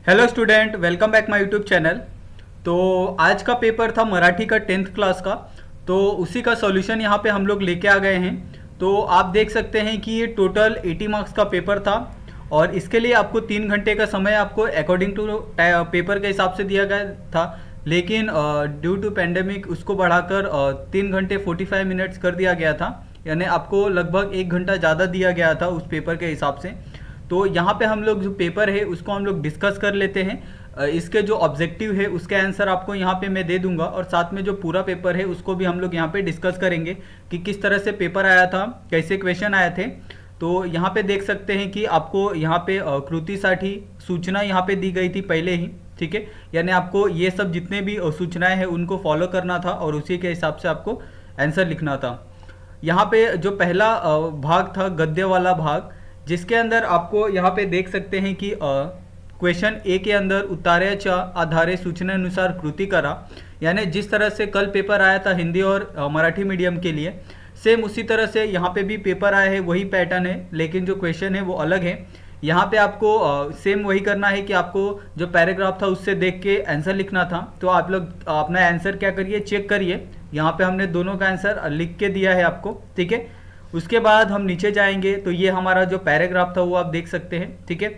Hello student, welcome back my YouTube channel. तो आज का पेपर था मराठी का 10th क्लास का। तो उसी का सॉल्यूशन यहाँ पे हम लोग लेके आ गए हैं। तो आप देख सकते हैं कि ये टोटल 80 मार्क्स का पेपर था और इसके लिए आपको 3 घंटे का समय आपको अकॉर्डिंग टू पेपर के हिसाब से दिया गया था। लेकिन ड्यू टू पेंडेमिक उसको बढ़ाकर 3 घंटे 45 मिनट्स कर दिया गया था, यानी आपको लगभग 1 घंटा ज़्यादा दिया गया था उस पेपर के हिसाब से। तो यहाँ पे हम लोग जो पेपर है उसको हम लोग डिस्कस कर लेते हैं। इसके जो ऑब्जेक्टिव है उसके आंसर आपको यहाँ पे मैं दे दूंगा और साथ में जो पूरा पेपर है उसको भी हम लोग यहाँ पे डिस्कस करेंगे कि किस तरह से पेपर आया था, कैसे क्वेश्चन आए थे। तो यहाँ पे देख सकते हैं कि आपको यहाँ पे कृतीसाठी सूचना यहाँ पे दी गई थी पहले ही, ठीक है। यानी आपको ये सब जितने भी सूचनाएं हैं उनको फॉलो करना था और उसी के हिसाब से आपको आंसर लिखना था। यहाँ पे जो पहला भाग था गद्य वाला भाग, जिसके अंदर आपको यहाँ पे देख सकते हैं कि क्वेश्चन ए के अंदर उतार्याच्या आधारे सूचनेनुसार कृती करा। यानी जिस तरह से कल पेपर आया था हिंदी और मराठी मीडियम के लिए, सेम उसी तरह से यहाँ पे भी पेपर आया है, वही पैटर्न है, लेकिन जो क्वेश्चन है वो अलग है। यहाँ पे आपको सेम वही करना है कि आपको जो पैराग्राफ था उससे देख के आंसर लिखना था। तो आप लोग अपना आंसर क्या करिए, चेक करिए। यहाँ पे हमने दोनों का आंसर लिख के दिया है आपको, ठीक है। उसके बाद हम नीचे जाएंगे तो ये हमारा जो पैराग्राफ था वो आप देख सकते हैं, ठीक है।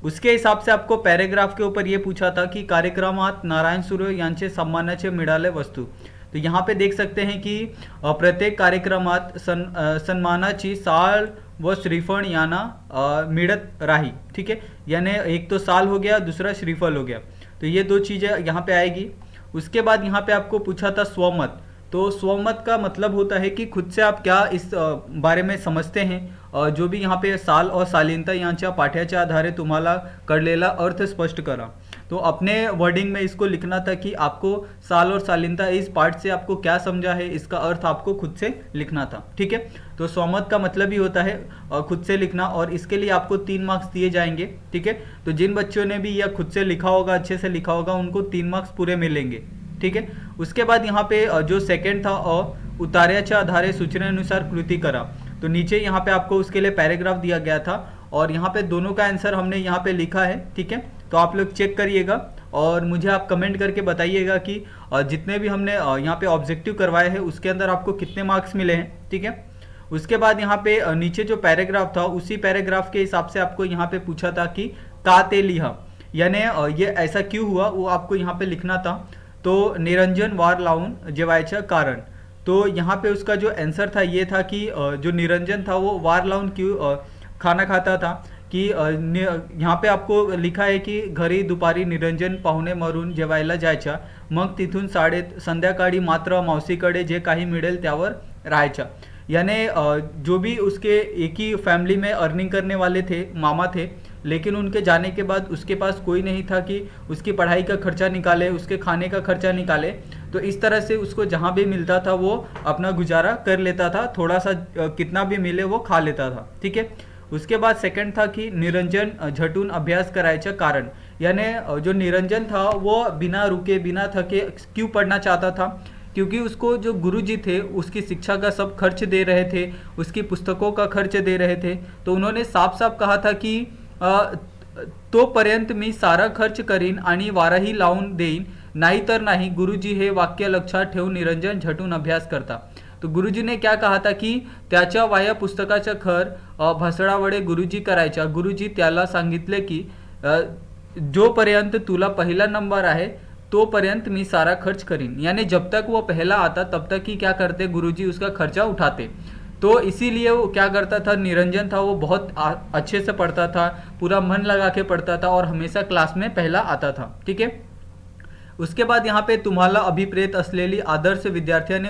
उसके हिसाब से आपको पैराग्राफ के ऊपर ये पूछा था कि कार्यक्रमात नारायण सूर्य यांचे सन्मानाचे मिळाले वस्तू। तो यहाँ पे देख सकते हैं कि प्रत्येक कार्यक्रमात सन्मानाची साल व श्रीफळ यांना मिळत राही, ठीक है। यानी एक तो साल हो गया, दूसरा श्रीफल हो गया। तो ये दो चीज़ें यहाँ पे आएगी। उसके बाद यहाँ पे आपको पूछा था स्वमत। तो स्वमत का मतलब होता है कि खुद से आप क्या इस बारे में समझते हैं। जो भी यहाँ पे साल और सालीनता यांच्या पाठ्याच्या आधारे तुम्हाला कळलेला अर्थ स्पष्ट करा। तो अपने वर्डिंग में इसको लिखना था कि आपको साल और सालीनता इस पार्ट से आपको क्या समझा है, इसका अर्थ आपको खुद से लिखना था, ठीक है। तो स्वमत का मतलब ही होता है खुद से लिखना और इसके लिए आपको 3 मार्क्स दिए जाएंगे, ठीक है। तो जिन बच्चों ने भी यह खुद से लिखा होगा, अच्छे से लिखा होगा, उनको 3 मार्क्स पूरे मिलेंगे, ठीक है। उसके बाद यहाँ पे जो सेकंड था उतार्याच्या आधारे सूचनेनुसार कृती करा। तो नीचे यहाँ पे आपको उसके लिए पैराग्राफ दिया गया था और यहाँ पे दोनों का आंसर हमने यहाँ पे लिखा है, ठीक है। तो आप लोग चेक करिएगा और मुझे आप कमेंट करके बताइएगा कि जितने भी हमने यहाँ पे ऑब्जेक्टिव करवाए हैं उसके अंदर आपको कितने मार्क्स मिले हैं, ठीक है। उसके बाद यहाँ पे नीचे जो पैराग्राफ था उसी पैराग्राफ के हिसाब से आपको यहाँ पे पूछा था कि का ते लिहा, यानी ये ऐसा क्यों हुआ वो आपको यहाँ पे लिखना था। तो निरंजन वार लावून जेवायचं कारण। तो यहाँ पे उसका जो आंसर था ये था कि जो निरंजन था वो वार लावून क्यों खाना खाता था। कि यहाँ पे आपको लिखा है कि घरी दुपारी निरंजन पाहुणे मरून जेवायला जायच्या, मग तिथून संध्याकाळी मात्र मावशीकडे जे काही मिळेल त्यावर राहायच्या। यानी जो भी उसके एक ही फैमिली में अर्निंग करने वाले थे, मामा थे, लेकिन उनके जाने के बाद उसके पास कोई नहीं था कि उसकी पढ़ाई का खर्चा निकाले, उसके खाने का खर्चा निकाले। तो इस तरह से उसको जहाँ भी मिलता था वो अपना गुजारा कर लेता था, थोड़ा सा कितना भी मिले वो खा लेता था, ठीक है। उसके बाद सेकंड था कि निरंजन झटून अभ्यास करायचं कारण। यानी जो निरंजन था वो बिना रुके बिना थके क्यों पढ़ना चाहता था, क्योंकि उसको जो गुरुजी थे उसकी शिक्षा का सब खर्च दे रहे थे, उसकी पुस्तकों का खर्च दे रहे थे। तो उन्होंने साफ साफ कहा था कि तोपर्यंत मी सारा खर्च करीन आणि वाराही लावून देईन, नाही तर नाही। गुरुजी हे वाक्य लक्षात ठेवून निरंजन झटून अभ्यास करता। तो गुरुजी ने क्या कहा था कि त्याच्या वाया पुस्तकाचा खर भसडावडे गुरुजी करायच्या। गुरुजी त्याला सांगितले की जोपर्यंत तुला पहला नंबर आहे तोपर्यंत मी सारा खर्च करीन। यानी जब तक वो पहला आता तब तक ही क्या करते, गुरुजी उसका खर्चा उठाते। तो इसीलिए वो क्या करता था, निरंजन था वो बहुत अच्छे से पढ़ता था, पूरा मन लगा के पढ़ता था और हमेशा क्लास में पहला आता था, ठीक है। उसके बाद यहाँ पे तुम्हाला अभिप्रेत असलेली आदर्श विद्यार्थ्याने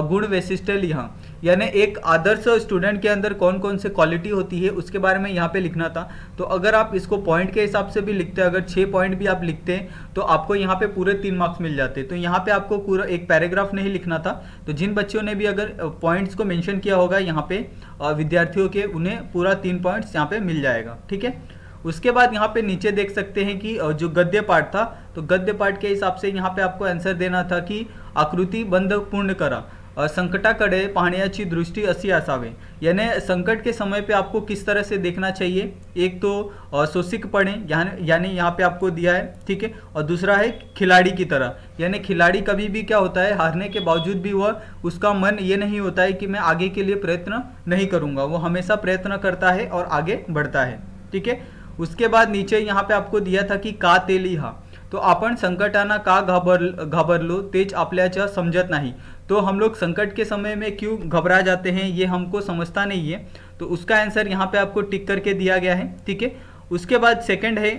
गुण वैशिष्ट्य लिहा। यानी एक आदर्श स्टूडेंट के अंदर कौन कौन से क्वालिटी होती है उसके बारे में यहाँ पे लिखना था। तो अगर आप इसको पॉइंट के हिसाब से भी लिखते, अगर 6 पॉइंट भी आप लिखते तो आपको यहाँ पे पूरे 3 मार्क्स मिल जाते। तो यहाँ पे आपको पूरा एक पैराग्राफ नहीं लिखना था। तो जिन बच्चों ने भी अगर पॉइंट्स को मेंशन किया होगा यहाँ पे विद्यार्थियों के, उन्हें पूरा 3 पॉइंट्स यहाँ पे मिल जाएगा, ठीक है। उसके बाद यहाँ पे नीचे देख सकते हैं कि जो गद्य पाठ था, तो गद्य पाठ के हिसाब से यहाँ पे आपको आंसर देना था कि आकृति बंध पूर्ण करा। संकटाकडे पाहण्याची दृष्टी अशी असावे, यानी संकट के समय पे आपको किस तरह से देखना चाहिए। एक तो सोसिकपणे यानी यहाँ पे आपको दिया है, ठीक है, और दूसरा है खिलाड़ी की तरह, यानी खिलाड़ी कभी भी क्या होता है, हारने के बावजूद भी वह उसका मन ये नहीं होता है कि मैं आगे के लिए प्रयत्न नहीं करूँगा, वो हमेशा प्रयत्न करता है और आगे बढ़ता है, ठीक है। उसके बाद नीचे यहाँ पे आपको दिया था कि का ते लिहा, तो आपण संकटांना का घाबरलो तेच आपल्याच्या समजत नहीं, तो हम लोग संकट के समय में क्यों घबरा जाते हैं ये हमको समझता नहीं है, तो उसका आंसर यहाँ पे आपको टिक करके दिया गया है, ठीक है। उसके बाद सेकंड है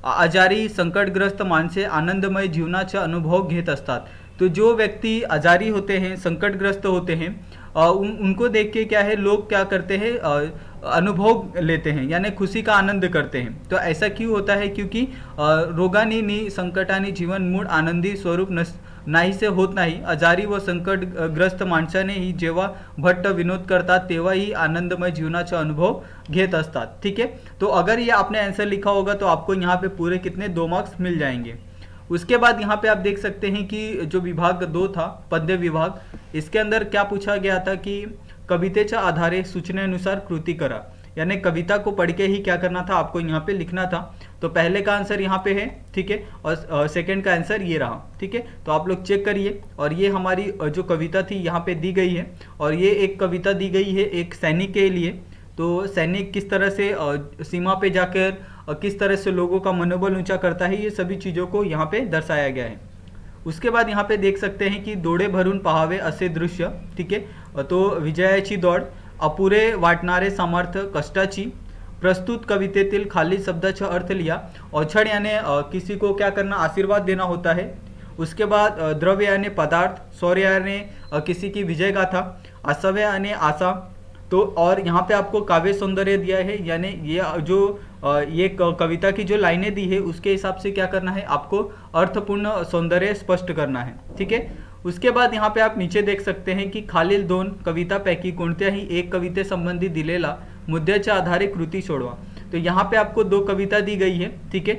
आजारी संकटग्रस्त माणसे आनंदमय जीवनाचा अनुभव घेत असतात, तो जो व्यक्ति आजारी होते हैं, संकटग्रस्त होते हैं, उनको देख के क्या है, लोग क्या करते हैं, अनुभव लेते हैं, यानी खुशी का आनंद करते हैं। तो ऐसा क्यों होता है, क्योंकि रोगानी नी संकटानी जीवन मूळ आनंदी स्वरूप नाहीसे होत नाही, आजारी व संकटग्रस्त माणसानेही जेव्हा भट्ट विनोद करतात तेव्हाही आनंदमय जीवनाचा अनुभव घेत असतात, ठीक है। तो अगर ये आपने आंसर लिखा होगा तो आपको यहाँ पे पूरे कितने 2 मार्क्स मिल जाएंगे। उसके बाद यहाँ पे आप देख सकते हैं कि जो विभाग 2 था, पद्य विभाग, इसके अंदर क्या पूछा गया था कि कवितेच्या आधारे सूचनेनुसार कृती करा, यानी कविता को पढ़ के ही क्या करना था, आपको यहाँ पे लिखना था। तो पहले का आंसर यहाँ पे है, ठीक है, और सेकंड का आंसर ये रहा, ठीक है। तो आप लोग चेक करिए, और ये हमारी जो कविता थी यहाँ पे दी गई है, और ये एक कविता दी गई है एक सैनिक के लिए। तो सैनिक किस तरह से सीमा पे जाकर किस तरह से लोगों का मनोबल ऊंचा करता है, ये सभी चीज़ों को यहाँ पे दर्शाया गया है। उसके बाद यहाँ पे देख सकते हैं कि डोळे भरून पाहावे असे दृश्य, ठीक है। तो विजयाची दौड, अपुरे वाटणारे सामर्थ्य कष्टाची, प्रस्तुत कवितेतील खाली शब्दाचा अर्थ लिया, औछड़ यानी किसी को क्या करना, आशीर्वाद देना होता है। उसके बाद द्रव्य यानी पदार्थ, शौर्य यानी किसी की विजय गाथा, असव्य यानी आशा। तो और यहाँ पे आपको काव्य सौंदर्य दिया है, यानी ये जो ये कविता की जो लाइनें दी है उसके हिसाब से क्या करना है, आपको अर्थपूर्ण सौंदर्य स्पष्ट करना है, ठीक है। उसके बाद यहाँ पे आप नीचे देख सकते हैं कि खालील 2 कवितापैकी कोणत्याही एक कवितेसंबंधी दिलेला मुद्द्याच्या आधारे कृती सोडवा। तो यहाँ पे आपको 2 कविता दी गई है, ठीक है,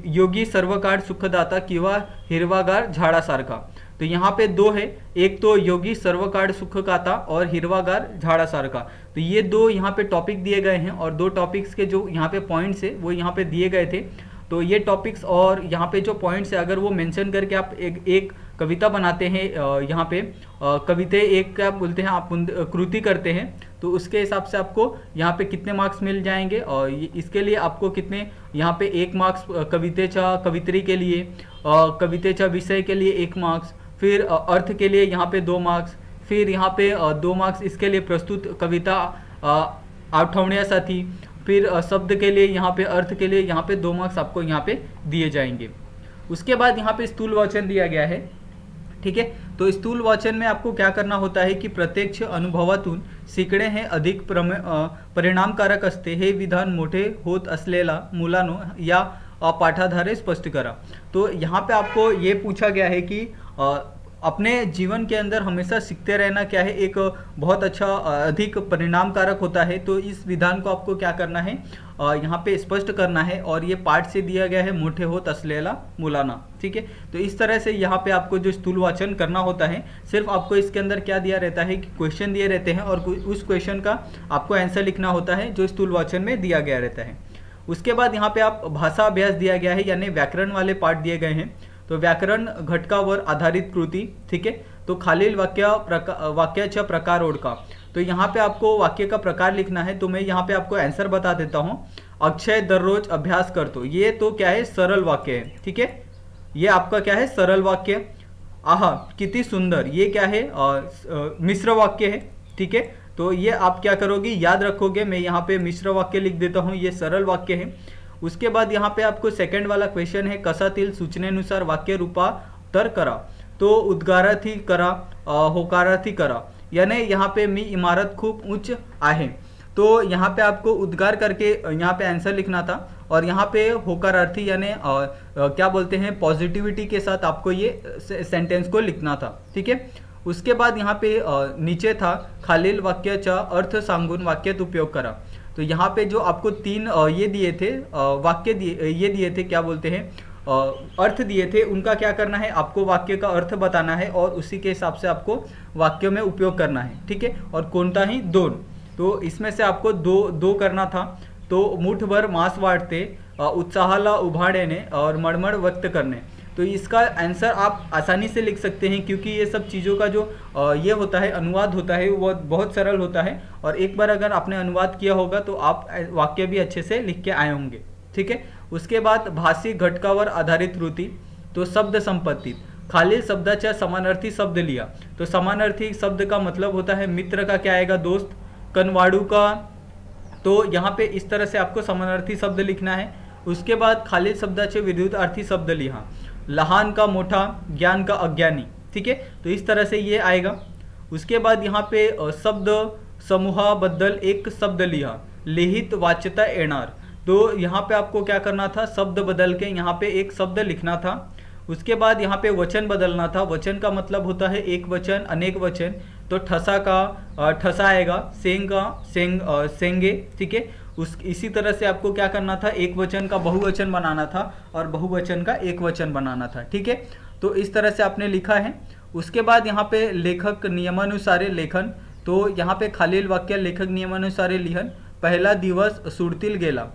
योगी सर्वकाळ सुखदाता किंवा हिरवागार झाडासारखा। तो यहाँ पे 2 है, एक तो योगी सर्वकाळ सुखदाता और हिरवागार झाडासारखा। तो ये 2 यहाँ पे टॉपिक दिए गए हैं, और 2 टॉपिक्स के जो यहाँ पे पॉइंट्स है वो यहाँ पे दिए गए थे। तो ये टॉपिक्स और यहाँ पे जो पॉइंट्स है, अगर वो मेंशन करके आप एक कविता बनाते हैं, यहाँ पे कविते एक क्या बोलते हैं, आप कृति करते हैं, तो उसके हिसाब से आपको यहाँ पे कितने मार्क्स मिल जाएंगे। और इसके लिए आपको कितने, यहाँ पे 1 मार्क्स कवितेच्या कवित्री के लिए, कवितेच्या विषय के लिए 1 मार्क्स, फिर अर्थ के लिए यहाँ पे 2 मार्क्स, फिर यहाँ पे 2 मार्क्स इसके लिए प्रस्तुत कविता आठवण्यासाठी, फिर शब्द के लिए यहाँ पे, अर्थ के लिए यहाँ पे 2 मार्क्स आपको यहाँ पे दिए जाएंगे। उसके बाद यहाँ पे स्थूल वाचन दिया गया है, ठीक है। तो स्थूल वाचन में आपको क्या करना होता है कि प्रत्यक्ष अनुभवातून शिकणे हे अधिक परिणामकारक असते, हे विधान मोठे होत असलेला मुलांनो या पाठाधारे स्पष्ट करा। तो यहाँ पे आपको ये पूछा गया है कि अपने जीवन के अंदर हमेशा सीखते रहना क्या है, एक बहुत अच्छा अधिक परिणामकारक होता है। तो इस विधान को आपको क्या करना है, यहाँ पे स्पष्ट करना है, और ये पाठ से दिया गया है मोठे होत असलेला मुलांना, ठीक है। तो इस तरह से यहाँ पे आपको जो स्थूल वाचन करना होता है, सिर्फ आपको इसके अंदर क्या दिया रहता है कि क्वेश्चन दिए रहते हैं, और उस क्वेश्चन का आपको आंसर लिखना होता है जो स्थूल वाचन में दिया गया रहता है। उसके बाद यहाँ पे आप भाषा अभ्यास दिया गया है, यानी व्याकरण वाले पाठ दिए गए हैं। तो व्याकरण घटकावर आधारित कृती, ठीक है। तो खालील वाक्याचा प्रकार ओळखा। तो यहाँ पे आपको वाक्य का प्रकार लिखना है। तो मैं यहाँ पे आपको आंसर बता देता हूँ। अक्षय दररोज अभ्यास करतो, ये तो क्या है, सरल वाक्य है, ठीक है। ये आपका क्या है, सरल वाक्य। आहा कितनी सुंदर, ये क्या है, मिश्र वाक्य है, ठीक है। तो ये आप क्या करोगे, याद रखोगे। मैं यहाँ पे मिश्र वाक्य लिख देता हूँ, ये सरल वाक्य है। उसके बाद यहाँ पे आपको सेकंड वाला क्वेश्चन है, कसातील सूचनेनुसार वाक्य रूपांतर करा। तो उद्गारार्थी करा, होकारार्थी करा, यानी यहाँ पे मी इमारत खूप उच्च आहे। तो यहाँ पे आपको उद्गार करके यहाँ पे आंसर लिखना था, और यहाँ पे होकारार्थी यानी क्या बोलते हैं, पॉजिटिविटी के साथ आपको ये सेंटेंस को लिखना था, ठीक है। उसके बाद यहाँ पे नीचे था खालील वाक्याचा अर्थ सांगून वाक्यात उपयोग करा। तो यहाँ पे जो आपको 3 ये दिए थे वाक्य ये दिए थे, क्या बोलते हैं, अर्थ दिए थे उनका क्या करना है, आपको वाक्य का अर्थ बताना है और उसी के हिसाब से आपको वाक्य में उपयोग करना है, ठीक है। और कोणताही दोन, तो इसमें से आपको दो दो करना था। तो मुठभर मांस वाटते, उत्साहाला उभारने और मड़मड़ व्यक्त करने। तो इसका आंसर आप आसानी से लिख सकते हैं क्योंकि ये सब चीज़ों का जो ये होता है, अनुवाद होता है, वो बहुत सरल होता है। और एक बार अगर आपने अनुवाद किया होगा तो आप वाक्य भी अच्छे से लिख के आए होंगे, ठीक है। उसके बाद भाषी घटकावर आधारित कृती, तो शब्द संपत्ति, खालील शब्दाच्या समानार्थी शब्द लिया। तो समानार्थी शब्द का मतलब होता है मित्र का क्या आएगा, दोस्त, कनवाड़ू का, तो यहाँ पे इस तरह से आपको समानार्थी शब्द लिखना है। उसके बाद खालील शब्दाचे विरुद्धार्थी शब्द लिहा, लहान का मोठा, ज्ञान का अज्ञानी, ठीक है। तो इस तरह से ये आएगा। उसके बाद यहाँ पे शब्द समूहाबद्दल एक शब्द लिहा, लिहित वाच्यता येणार। तो यहाँ पे आपको क्या करना था, शब्द बदल के यहाँ पे एक शब्द लिखना था। उसके बाद यहाँ पे वचन बदलना था। वचन का मतलब होता है एक वचन, अनेक वचन। तो ठसा का ठसा आएगा, सेंग का सेंगे, ठीक है। इसी तरह से आपको क्या करना था, एक वचन का बहुवचन बनाना था और बहुवचन का एक वचन बनाना था, ठीक है। तो इस तरह से आपने लिखा है। उसके बाद यहाँ पे लेखक नियमानुसारे लेखन, तो यहाँ पे खालील वाक्य लेखक नियमानुसारे लिहन, पहला दिवस सुरतील गेला,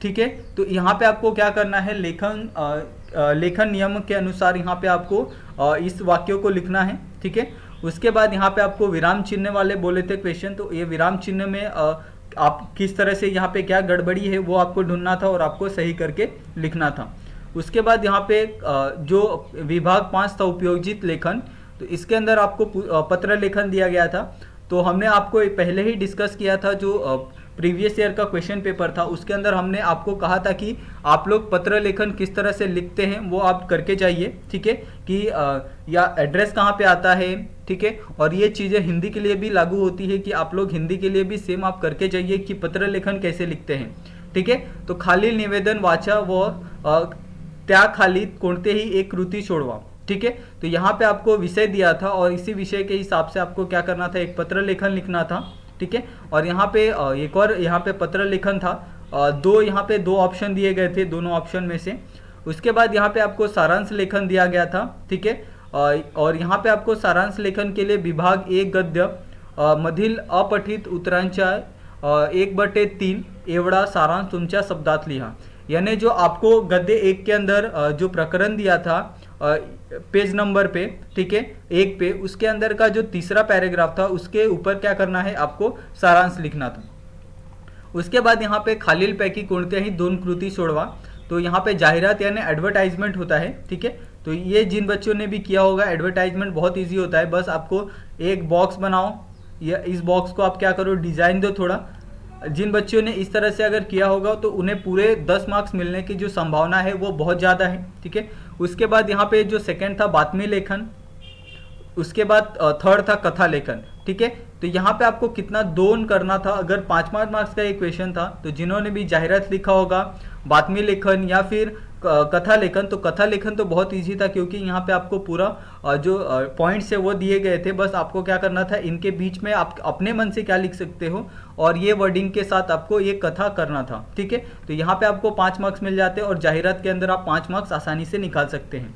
ठीक है। तो यहाँ पे आपको क्या करना है, लेखन नियम के अनुसार यहाँ पे आपको इस वाक्यों को लिखना है, ठीक है। उसके बाद यहाँ पे आपको विराम चिन्ह वाले बोले थे क्वेश्चन, तो ये विराम चिन्ह में आप किस तरह से यहाँ पे क्या गड़बड़ी है वो आपको ढूंढना था और आपको सही करके लिखना था। उसके बाद यहाँ पे जो विभाग 5 था उपयोजित लेखन, तो इसके अंदर आपको पत्र लेखन दिया गया था। तो हमने आपको पहले ही डिस्कस किया था, जो प्रीवियस ईयर का क्वेश्चन पेपर था उसके अंदर हमने आपको कहा था कि आप लोग पत्र लेखन किस तरह से लिखते हैं वो आप करके जाइए, ठीक है। कि या एड्रेस कहाँ पे आता है, ठीक है। और ये चीज़ें हिंदी के लिए भी लागू होती है कि आप लोग हिंदी के लिए भी सेम आप करके जाइए कि पत्र लेखन कैसे लिखते हैं, ठीक है। तो खालील निवेदन वाचा व त्या खाली कोणतेही एक कृती सोडवा, ठीक है। तो यहाँ पे आपको विषय दिया था और इसी विषय के हिसाब से आपको क्या करना था, एक पत्र लेखन लिखना था, ठीक है। और यहाँ पे एक और यहाँ पे पत्र लेखन था, यहाँ पे दो ऑप्शन दिए गए थे, दोनों ऑप्शन में से। उसके बाद यहाँ पे आपको सारांश लेखन दिया गया था, ठीक है। और यहाँ पे आपको सारांश लेखन के लिए विभाग 1 गद्य मधील अपठित उत्तरांच्या 1/3 एवढा सारांश तुमच्या शब्दात लिहा। यानी जो आपको गद्य 1 के अंदर जो प्रकरण दिया था पेज नंबर पे, ठीक है, 1 पे, उसके अंदर का जो तीसरा पैराग्राफ था उसके ऊपर क्या करना है, आपको सारांश लिखना था। उसके बाद यहाँ पे खालील पैकी कोणत्याही 2 कृती सोडवा। तो यहाँ पे जाहिरात यानी एडवर्टाइजमेंट होता है, ठीक है। तो ये जिन बच्चों ने भी किया होगा, एडवर्टाइजमेंट बहुत इजी होता है। बस आपको एक बॉक्स बनाओ, या इस बॉक्स को आप क्या करो, डिज़ाइन दो थोड़ा। जिन बच्चों ने इस तरह से अगर किया होगा तो उन्हें पूरे 10 मार्क्स मिलने की जो संभावना है वो बहुत ज़्यादा है, ठीक है। उसके बाद यहाँ पे जो सेकंड था बातमी लेखन, उसके बाद थर्ड था कथा लेखन, ठीक है। तो यहाँ पे आपको कितना 2 करना था। अगर 5 मार्क्स का एक क्वेश्चन था तो जिन्होंने भी जाहिरात लिखा होगा, बातमी लेखन या फिर कथा लेखन, तो कथा लेखन तो बहुत इजी था क्योंकि यहाँ पे आपको पूरा जो पॉइंट्स है वो दिए गए थे। बस आपको क्या करना था, इनके बीच में आप अपने मन से क्या लिख सकते हो और ये वर्डिंग के साथ आपको ये कथा करना था, ठीक है। तो यहाँ पे आपको 5 मार्क्स मिल जाते हैं और जाहिरात के अंदर आप 5 मार्क्स आसानी से निकाल सकते हैं।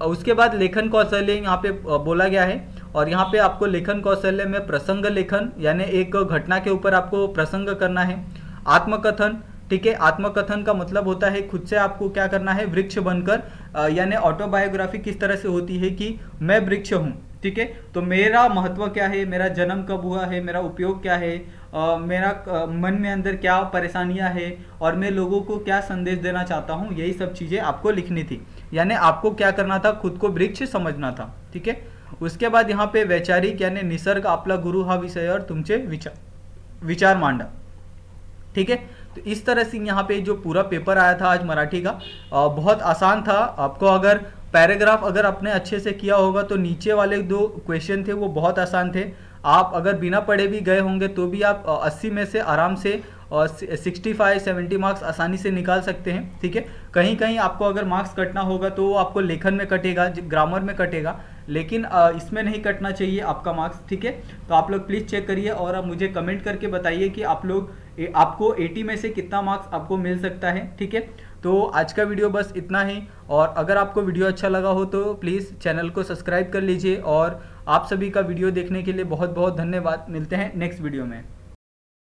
उसके बाद लेखन कौशल्य यहाँ पे बोला गया है और यहाँ पे आपको लेखन कौशल्य में प्रसंग लेखन यानी एक घटना के ऊपर आपको प्रसंग करना है। आत्मकथन, ठीक है। आत्मकथन का मतलब होता है खुद से आपको क्या करना है, वृक्ष बनकर, यानी ऑटोबायोग्राफी किस तरह से होती है कि मैं वृक्ष हूँ, ठीक है। तो मेरा महत्व क्या है, मेरा जन्म कब हुआ है, मेरा उपयोग क्या है, मेरा मन में अंदर क्या परेशानियां है और मैं लोगों को क्या संदेश देना चाहता हूँ, यही सब चीज़ें आपको लिखनी थी। यानी आपको क्या करना था, खुद को वृक्ष समझना था, ठीक है। उसके बाद यहाँ पे वैचारिक यानी निसर्ग आपला गुरु हा विषयावर तुमचे विचार मांडा, ठीक है। तो इस तरह से यहाँ पे जो पूरा पेपर आया था आज मराठी का, बहुत आसान था। आपको अगर पैराग्राफ अगर आपने अच्छे से किया होगा तो नीचे वाले 2 क्वेश्चन थे वो बहुत आसान थे। आप अगर बिना पढ़े भी गए होंगे तो भी आप 80 में से आराम से 65-70 मार्क्स आसानी से निकाल सकते हैं, ठीक है। कहीं कहीं आपको अगर मार्क्स कटना होगा तो वो आपको लेखन में कटेगा, ग्रामर में कटेगा, लेकिन इसमें नहीं कटना चाहिए आपका मार्क्स, ठीक है। तो आप लोग प्लीज़ चेक करिए और आप मुझे कमेंट करके बताइए कि आपको 80 में से कितना मार्क्स आपको मिल सकता है, ठीक है। तो आज का वीडियो बस इतना ही, और अगर आपको वीडियो अच्छा लगा हो तो प्लीज़ चैनल को सब्सक्राइब कर लीजिए। और आप सभी का वीडियो देखने के लिए बहुत बहुत धन्यवाद। मिलते हैं नेक्स्ट वीडियो में।